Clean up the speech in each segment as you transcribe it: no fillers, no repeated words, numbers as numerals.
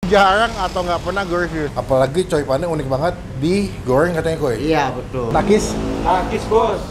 jarang atau nggak pernah gue review. Apalagi coipannya unik banget, digoreng katanya Koy. Iya betul. Takis? Takis bos.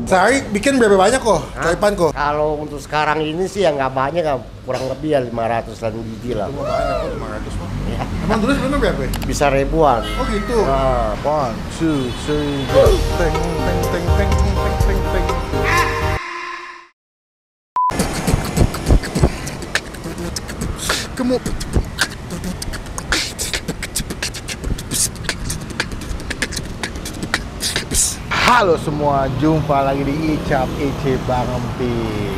Sehari bikin berapa banyak kok coipan kok? Kalau untuk sekarang ini sih ya nggak banyak, kurang lebih ya 500-an biji lah. Cuma banyak kok, 500 mah. Ya. Emang dulu sebenarnya berapa ya? Bisa ribuan. Oh gitu? Nah, 1, 2, 3, go. Teng, teng, teng, teng, teng, teng, teng. Kamu halo semua, jumpa lagi di Icap IC Bang Empin.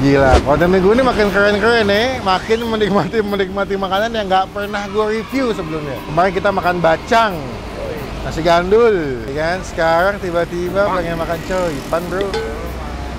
Gila, konten minggu ini makin keren-keren nih, makin menikmati makanan yang nggak pernah gue review sebelumnya. Kemarin kita makan bacang, nasi gandul, ya kan? Sekarang tiba-tiba pengen makan coipan bro.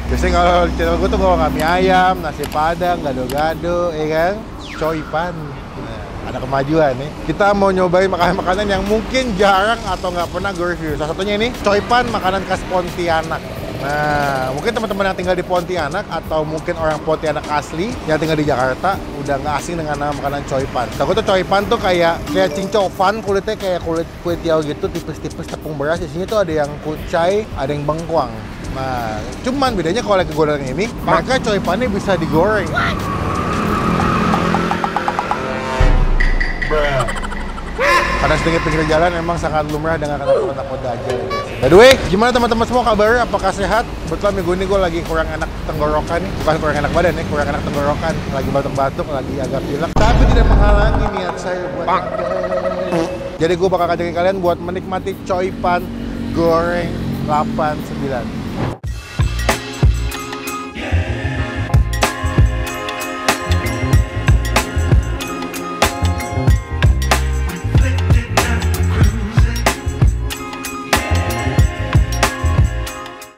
Biasanya kalau di channel gue tuh kalau nggak mie ayam, nasi padang, gado-gado, ya kan? Coipan. Nah, ada kemajuan nih. Kita mau nyobain makanan-makanan yang mungkin jarang atau nggak pernah gue review. Salah satunya ini, coipan, makanan khas Pontianak. Nah, mungkin teman-teman yang tinggal di Pontianak atau mungkin orang Pontianak asli yang tinggal di Jakarta udah nggak asing dengan nama makanan coipan. Takutnya coipan tuh kayak cincofan, kulitnya kayak kulit kue tiaw gitu, tipis-tipis tepung beras. Di sini tuh ada yang kucai, ada yang bengkuang. Nah, cuman bedanya kalau lagi goreng ini, maka coipannya bisa digoreng. Karena sedikit pinggir jalan memang sangat lumrah dengan kata-kata kode aja. By the way, gimana teman-teman semua kabarnya? Apakah sehat? Kebetulan minggu ini gue lagi kurang enak tenggorokan nih. Bukan kurang enak badan nih, kurang enak tenggorokan. Lagi batuk-batuk, lagi agak pilek. Tapi tidak menghalangi niat saya buat jadi gue bakal ngajakin kalian buat menikmati coipan goreng 89.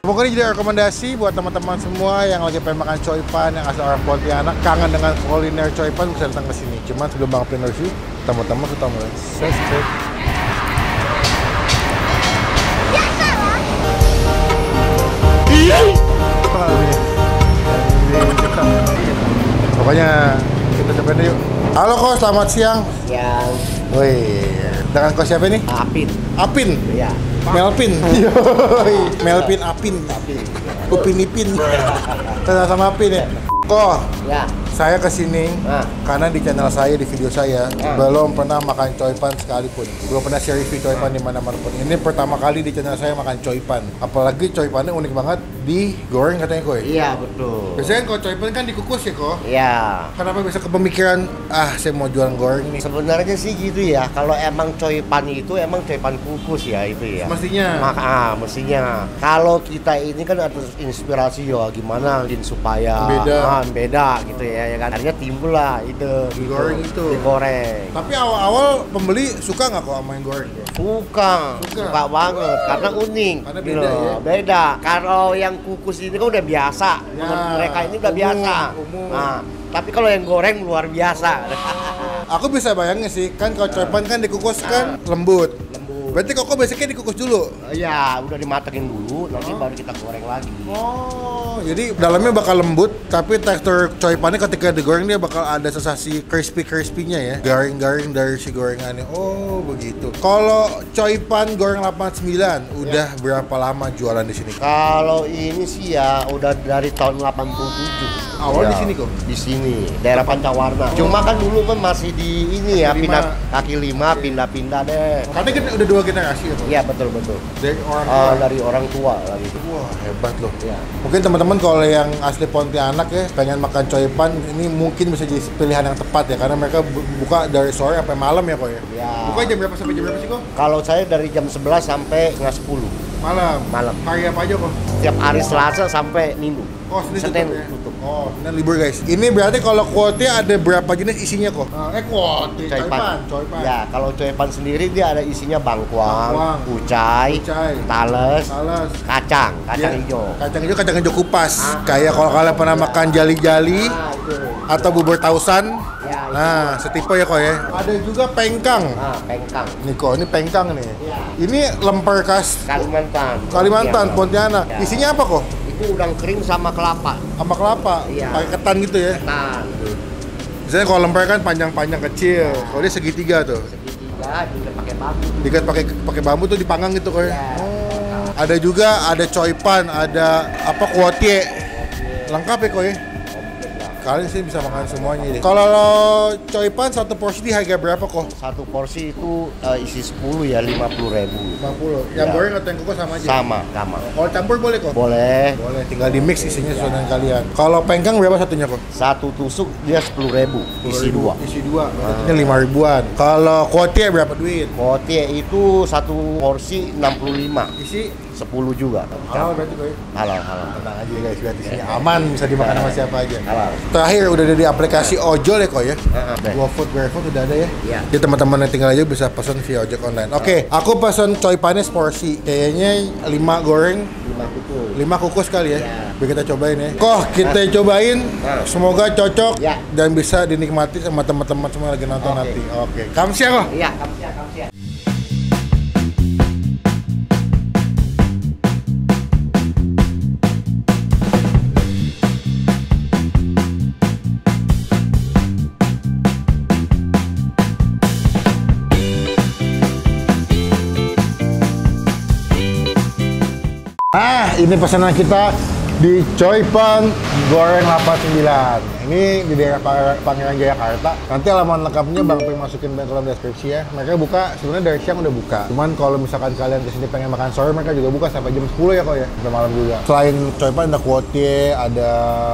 Semoga ini jadi rekomendasi buat teman-teman semua yang lagi pengen makan coipan yang asal orang Pontianak, kangen dengan kuliner coipan, bisa datang ke sini. Cuman sebelum Bang Empin review, teman-teman kita mulai subscribe. Pokoknya kita cobain deh yuk. Halo kok, selamat siang. Siang. Wih, dengan kau siapa nih? Apin. Apin? Iya. Melvin. Yoi. Melvin Apin. Upin Ipin. Sama-sama Apin ya. Kok, Ya. saya kesini karena di channel saya, di video saya belum pernah makan coipan sekalipun. Belum pernah share review coipan di mana-mana pun. Ini pertama kali di channel saya makan coipan. Apalagi coipannya unik banget, digoreng katanya Koy. Iya betul. Biasanya kalau coipan kan dikukus ya kok. Iya. Kenapa bisa kepemikiran saya mau jualan goreng nih? Sebenarnya sih gitu ya. Kalau emang coipan itu emang coipan kukus ya itu ya. Mestinya. Mestinya. Kalau kita ini kan ada inspirasi ya gimana supaya beda gitu ya kan. Akhirnya timbul lah itu Digoreng itu. Digoreng. Tapi awal-awal pembeli suka nggak kok sama yang goreng? Suka banget karena unik. Karena gitu beda loh. ya? Beda. Kalau yang kukus ini kan udah biasa. Ya, Mereka ini udah biasa. umum. Nah, tapi kalau yang goreng luar biasa. Aku bisa bayangin sih, kan kalau coipan kan dikukus kan lembut. Berarti kok basicnya dikukus dulu? Ya, udah dimatengin dulu, nanti baru kita goreng lagi. Oh, jadi dalamnya bakal lembut, tapi tekstur coipannya ketika digoreng dia bakal ada sensasi crispy-crispy-nya ya. Garing-garing dari si gorengannya. Oh, begitu. Kalau coipan goreng 89, udah berapa lama jualan di sini? Kalau ini sih ya udah dari tahun 87. Awal Ya, di sini kok? Di sini, daerah Pancawarna. Cuma kan dulu kan masih di ini ya, Kaki pindah lima. kaki lima, pindah-pindah deh. Karena kita udah 2 generasi ya, Kok? Iya, betul. Dari orang tua. Dari orang tua lagi. Wah, hebat loh. Ya. Mungkin teman-teman kalau yang asli Pontianak ya pengen makan coipan, ini mungkin bisa jadi pilihan yang tepat ya, karena mereka buka dari sore sampai malam ya kok ya. Ya. Buka jam berapa sampai jam berapa sih kok? Kalau saya dari jam 11 sampai setengah 10 Malam. malam. Hari apa aja kok? Tiap hari Selasa sampai Minggu. Oh, Senin Senin tutup ya? tutup. Oh, Senin libur guys. Ini berarti kalau kuotie ada berapa jenis isinya kok? Kuotie, coipan. Ya, kalau coipan sendiri dia ada isinya bangkuang, ucai, tales, kacang hijau. Kacang hijau kupas. Kayak kalau kalian pernah makan jali-jali atau bubur tausan. Ya, Nah, setipe ya kok ya. Ada juga pengkang. Pengkang. Nih kok, ini pengkang nih. Ini lemper khas Kalimantan, Pontianak. Ya. Isinya apa kok? Itu udang kering sama kelapa. Sama kelapa. Iya. Pakai ketan gitu ya. Ketan. Biasanya kalau lemper kan panjang-panjang kecil. Kalau dia segitiga tuh. Segitiga juga pakai bambu. Dikat pakai bambu tuh dipanggang gitu kok ya. Ya. Ada juga ada coipan, ada apa kuotie. Lengkap ya kok ya. Kalian sih bisa makan semuanya deh. Kalau coipan satu porsi di harga berapa kok? Satu porsi itu isi 10 ya 50.000. 50. Yang Ya. goreng atau yang kukus sama aja? Sama. Kalau campur boleh kok? Boleh. Boleh, tinggal di mix isinya sesuai dengan kalian. Kalau pengkang berapa satunya kok? Satu tusuk dia 10.000, isi 2. Isi 2, berarti 5 ribuan. Kalau kuotie berapa duit? Kotie itu satu porsi 65, Isi 10 juga. halal berarti kok ya? Halal. Tenang aja guys, berarti isinya aman, bisa dimakan sama siapa aja. Halal. Terakhir udah ada di aplikasi ojol ya kok ya? Udah. GoFood, GrabFood udah ada ya? Iya. Jadi teman-teman yang tinggal aja bisa pesan via ojek online. Oke, aku pesan coipannya porsi. Kayaknya 5 goreng, 5 kukus. 5 kukus kali ya. Iya. Biar kita cobain ya. Kok kita cobain, semoga cocok Ya. dan bisa dinikmati sama teman-teman semua yang lagi nonton Oke. nanti. Oke. Kamsia kok. Iya, kamsia. Ini pesanan kita di Coipan Goreng 89. Ini di daerah Pangeran Jayakarta. Nanti halaman lengkapnya Bang Peng masukin ke dalam deskripsi ya. Mereka buka, sebenarnya dari siang udah buka. Cuman kalau misalkan kalian kesini pengen makan sore, mereka juga buka sampai jam 10 ya kok ya, sampai malam juga. Selain Coipan ada kuotie, ada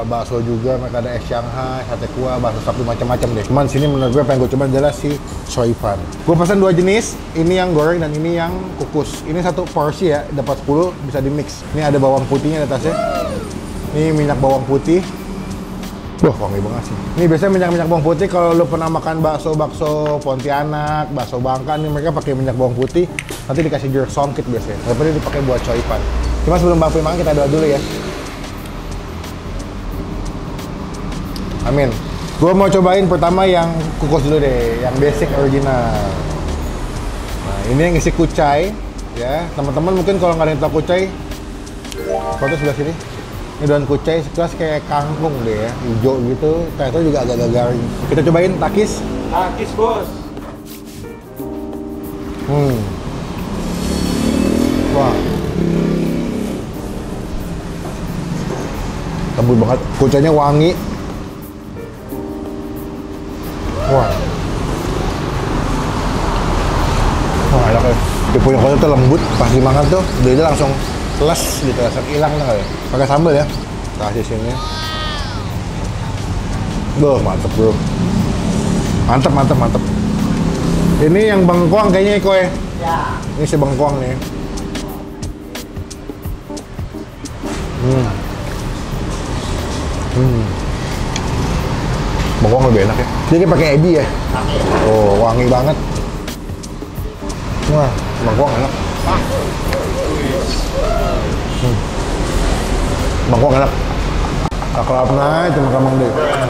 bakso juga, mereka ada es Shanghai, sate kuah, bakso sapi macam-macam deh. Cuman sini menurut gue pengen gue coba adalah si Coipan. Gue pesan 2 jenis, ini yang goreng dan ini yang kukus. Ini satu porsi ya, dapat 10, bisa di mix. Ini ada bawang putihnya di atasnya. Ini minyak bawang putih. Wah, wangi banget sih. Ini biasanya minyak bawang putih kalau lo pernah makan bakso Pontianak, bakso Bangka, nih mereka pakai minyak bawang putih. Nanti dikasih jeruk songkit biasanya. Tapi ini dipakai buat coipan. Cuma sebelum Bang Peng makan kita doa dulu ya. Amin. Gue mau cobain pertama yang kukus dulu deh, yang basic original. Nah, ini yang isi kucai, ya. Teman-teman mungkin kalau nggak ada yang tahu kucai, foto sebelah sini. Ini daun kucai sekelas kayak kangkung deh ya, hijau gitu. Kayak itu juga agak garing. Kita cobain takis. Takis bos. Wah. Lembut banget. Kucainya wangi. Wah. Wah, enak ya. Dia punya kucai tuh lembut, pas dimakan tuh dia langsung les gitu, langsung hilang tuh ya. Pakai sambal ya. Kasih sini. Mantep bro. Mantep. Ini yang bengkoang kayaknya Iko ya. Ya. Ini si bengkoang nih. Bengkoang lebih enak ya. Dia pakai ebi ya. Oh, wangi banget. Wah, bengkoang enak. Bengkoang enak. Kelap naik cuma kamang deh.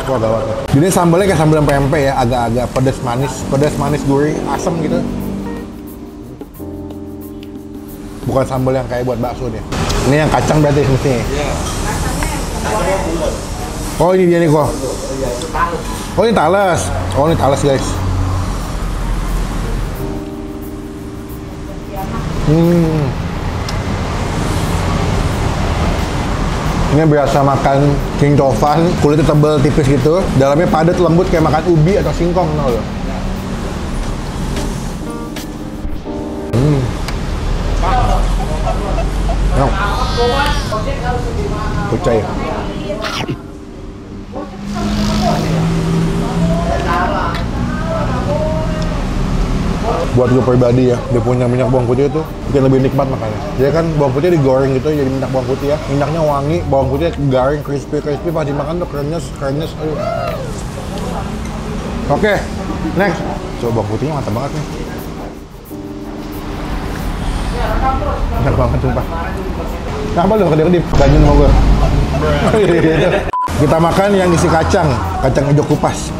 Wah, gawat. Ini sambalnya kayak sambal pempek ya, agak-agak pedas manis gurih, asam gitu. Bukan sambal yang kayak buat bakso nih. Ini yang kacang berarti semestinya. Iya. Oh, ini dia nih kok. Oh, ini talas. Oh, ini talas guys. Ini biasa makan king tofan, kulitnya tebal tipis gitu, dalamnya padat lembut kayak makan ubi atau singkong, tau lo. Enak. Kucai. Buat gue pribadi ya, dia punya minyak bawang putih itu bikin lebih nikmat makannya. Dia kan bawang putih digoreng gitu jadi minyak bawang putih ya. Minyaknya wangi, bawang putih garing, crispy pas dimakan tuh krenyes. Aduh. Oke, next. Coba bawang putihnya mantap banget nih. Enak banget sumpah. Kenapa lu kedip-kedip? Ganjin sama gue. Kita makan yang isi kacang hijau kupas.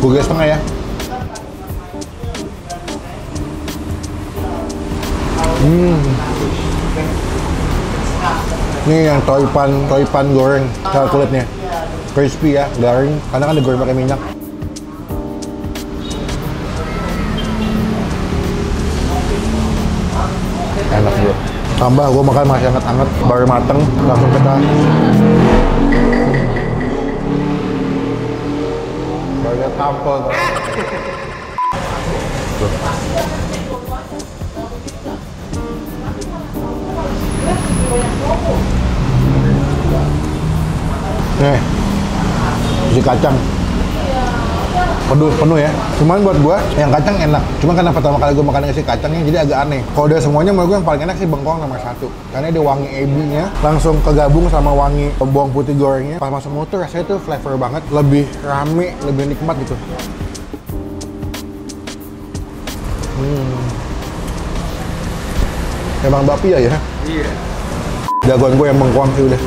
Gue setengah ya. Ini yang toipan goreng, cara kulitnya crispy ya, garing. Karena kan digoreng pakai minyak. Enak bro. Tambah gue makan masih hangat-hangat, baru mateng, langsung kita baru tampol. Nih, isi kacang. Penuh ya. Cuman buat gua yang kacang enak. Cuman karena pertama kali gua makan isi kacangnya jadi agak aneh. Kalau dari semuanya menurut gua yang paling enak sih bengkoang nomor 1. Karena dia wangi ebinya langsung kegabung sama wangi bawang putih gorengnya. Pas masuk mulut tuh rasanya tuh flavor banget, lebih rame, lebih nikmat gitu. Emang bapi ya? Iya. Jagoan gue yang bengkoang sih udah.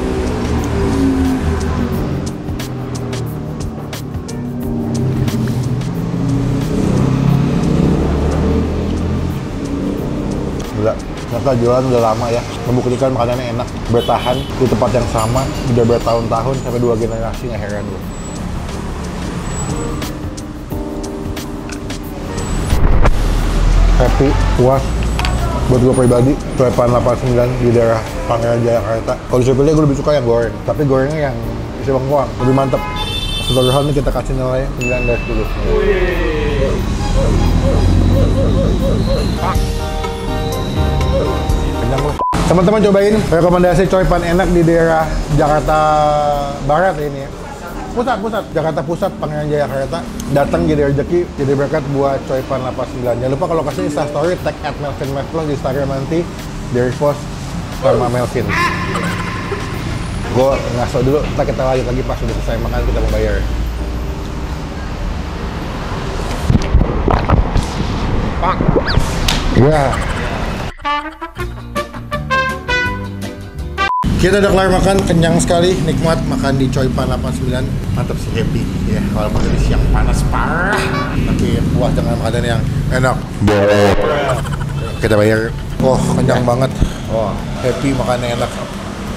Mereka jualan udah lama ya, membuktikan makanannya enak, bertahan di tempat yang sama, udah bertahun-tahun sampai 2 generasi, nggak heran gue. Happy, puas, buat gue pribadi, Coipan 89 di daerah Pangeran Jayakarta. Kalau disuruh pilih gue lebih suka yang goreng, tapi gorengnya yang isi bengkoang, lebih mantep. Setelah ini kita kasih nilai 9/10. Teman-teman cobain rekomendasi coipan enak di daerah Jakarta Barat ini ya. Pusat Jakarta Pusat, Pangeran Jayakarta. Datang jadi rezeki, jadi berkat buat coipan 89. Jangan lupa kalau kasih Instastory tag @melvinmevlog di Instagram nanti di repost sama Melvin. Gue ngaso dulu, kita lanjut lagi pas udah selesai makan kita mau bayar. Iya. Kita udah kelar makan, kenyang sekali, nikmat makan di Coipan 89. Mantap sih, happy ya, walaupun ini siang panas parah, tapi puas dengan makanan yang enak. Kita bayar. Oh, kenyang banget. Oh, happy makannya enak.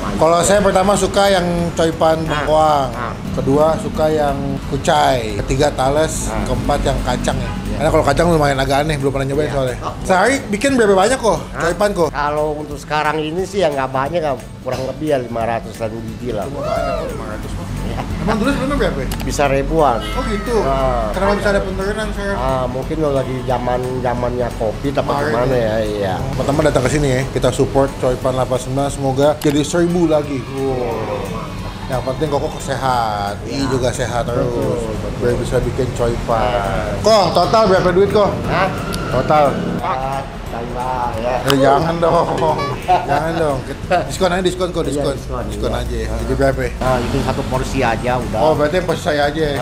Kalau saya pertama suka yang coipan bengkoang, kedua suka yang kucai, ketiga tales, keempat yang kacang ya. Karena kalau kacang lumayan agak aneh, belum pernah nyobain soalnya. Sehari bikin berapa banyak kok coipan kok? Kalau untuk sekarang ini sih yang nggak banyak, kurang lebih ya 500-an biji lah. Cuma banyak kok 500 mah. Emang dulu sebelumnya berapa? Bisa ribuan. Oh gitu? Kenapa bisa ada penurunan sekarang? Mungkin lo lagi zamannya kopi tapi gimana ya, iya. Pertama datang ke sini ya, kita support Coipan 89, semoga jadi 1000 lagi. Yang penting Koko sehat, I juga sehat terus, biar bisa bikin coipan. Kong, total berapa duit kok? Total? Jangan dong, jangan dong. Diskon aja, diskon aja. Jadi berapa? Itu satu porsi aja udah. Oh, berarti porsi saya aja.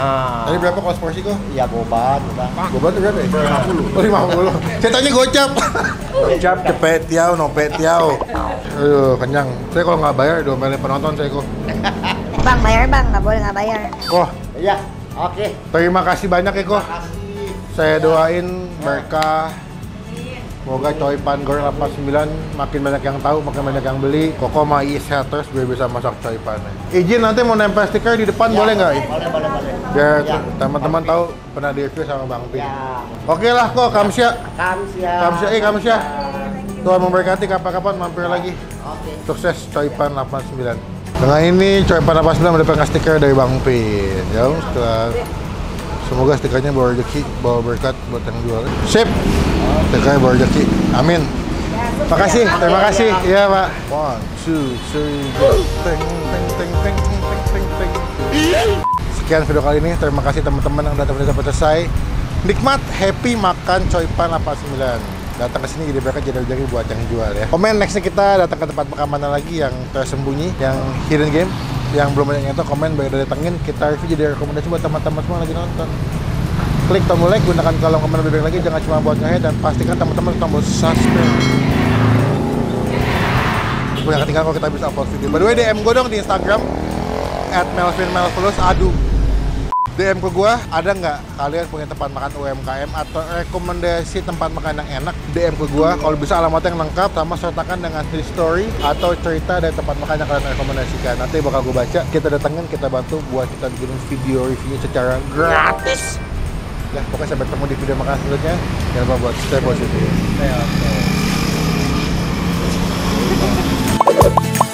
Tadi berapa kos porsi kok? Iya, goban udah. Goban tuh berapa? 50. Oh, 50. Saya tanya gocap. Gocap cepet tiao, nopet tiao. Aduh, kenyang. Saya kalau nggak bayar, diomelin penonton saya kok. Bang, bayar bang, nggak boleh nggak bayar. Kok? Iya, oke. Terima kasih banyak ya kok. Saya doain berkah. Semoga Coipan Goreng 89 makin banyak yang tahu, makin banyak yang beli. Koko mah sehat terus biar bisa masak coipan. Izin nanti mau nempel stiker di depan boleh nggak? Boleh. Biar teman-teman tahu pernah di-review sama Bang Pin. Oke lah kok, kamsya. Kamsya. Tuhan memberkati, kapan-kapan mampir lagi. Sukses Coipan 89. Dengan ini Coipan 89 mendapatkan stiker dari Bang Pin. Ya, semoga stikernya bawa rezeki, bawa berkat buat yang jual. Sip. Stikernya bawa rezeki. Amin. Terima kasih. Iya, Pak. 1, 2, 3, go. Teng. Sekian video kali ini. Terima kasih teman-teman yang datang sampai selesai. Nikmat, happy makan Coipan 89. Datang ke sini jadi mereka jadi buat yang jual ya. Komen nextnya kita datang ke tempat makan mana lagi yang tersembunyi, yang hidden game, yang belum banyak yang tahu. Komen baik udah datengin, kita review jadi rekomendasi buat teman-teman semua lagi nonton. Klik tombol like, gunakan kolom komen lebih baik lagi, jangan cuma buat nge-head, dan pastikan teman-teman tombol subscribe. Udah ketinggalan kalau kita bisa upload video. By the way, DM gue dong di Instagram @melvinmelvelus. Aduh, DM ke gue, ada nggak kalian punya tempat makan UMKM atau rekomendasi tempat makan yang enak? DM ke gue, kalau bisa alamatnya yang lengkap sama sertakan dengan story atau cerita dari tempat makan yang kalian rekomendasikan. Nanti bakal gue baca, kita datengin, kita bantu buat kita bikin video review secara gratis. Ya, pokoknya sampai ketemu di video makan selanjutnya. Jangan lupa buat stay positif. Oke.